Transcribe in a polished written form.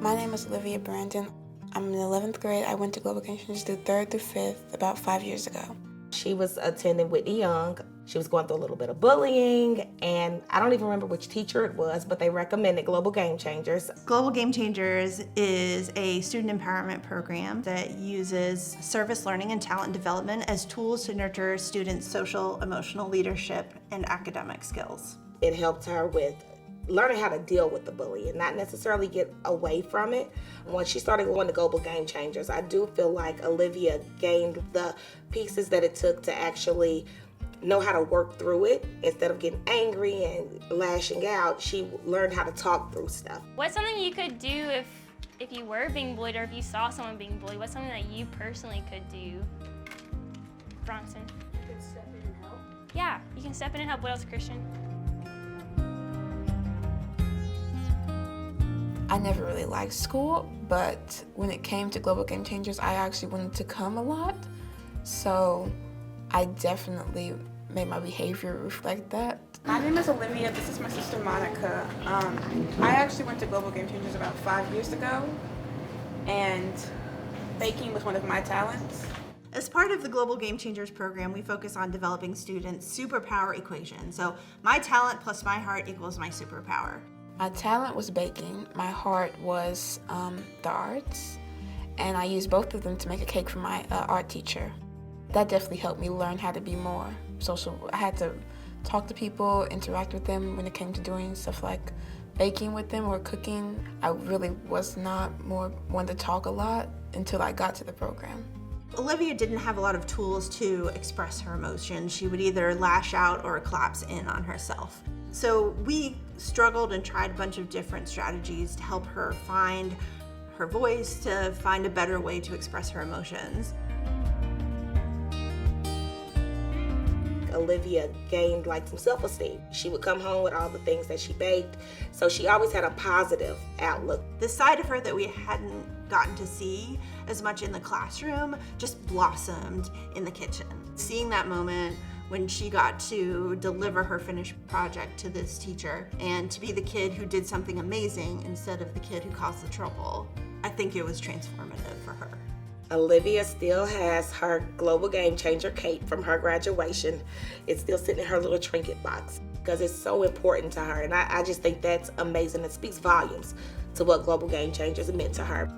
My name is Olivia Brandon. I'm in 11th grade. I went to Global Game Changers through 3rd through 5th about 5 years ago. She was attending Whitney Young. She was going through a little bit of bullying, and I don't even remember which teacher it was, but they recommended Global Game Changers. Global Game Changers is a student empowerment program that uses service learning and talent development as tools to nurture students' social, emotional leadership, and academic skills. It helped her with learning how to deal with the bully and not necessarily get away from it. When she started going to Global Game Changers, I do feel like Olivia gained the pieces that it took to actually know how to work through it. Instead of getting angry and lashing out, she learned how to talk through stuff. What's something you could do if you were being bullied or if you saw someone being bullied? What's something that you personally could do? Bronson? You can step in and help. Yeah, you can step in and help. What else, Christian? I never really liked school, but when it came to Global Game Changers, I actually wanted to come a lot. So I definitely made my behavior reflect that. My name is Olivia. This is my sister Monica. I actually went to Global Game Changers about 5 years ago, and baking was one of my talents. As part of the Global Game Changers program, we focus on developing students' superpower equation. So my talent plus my heart equals my superpower. My talent was baking, my heart was the arts, and I used both of them to make a cake for my art teacher. That definitely helped me learn how to be more social. I had to talk to people, interact with them when it came to doing stuff like baking with them or cooking. I really was not one to talk a lot until I got to the program. Olivia didn't have a lot of tools to express her emotions. She would either lash out or collapse in on herself. So we struggled and tried a bunch of different strategies to help her find her voice, to find a better way to express her emotions. Olivia gained like some self-esteem. She would come home with all the things that she baked, so she always had a positive outlook. The side of her that we hadn't gotten to see as much in the classroom just blossomed in the kitchen. Seeing that moment when she got to deliver her finished project to this teacher and to be the kid who did something amazing instead of the kid who caused the trouble, I think it was transformative for her. Olivia still has her Global Game Changer cape from her graduation. It's still sitting in her little trinket box because it's so important to her, and I just think that's amazing. It speaks volumes to what Global Game Changers meant to her.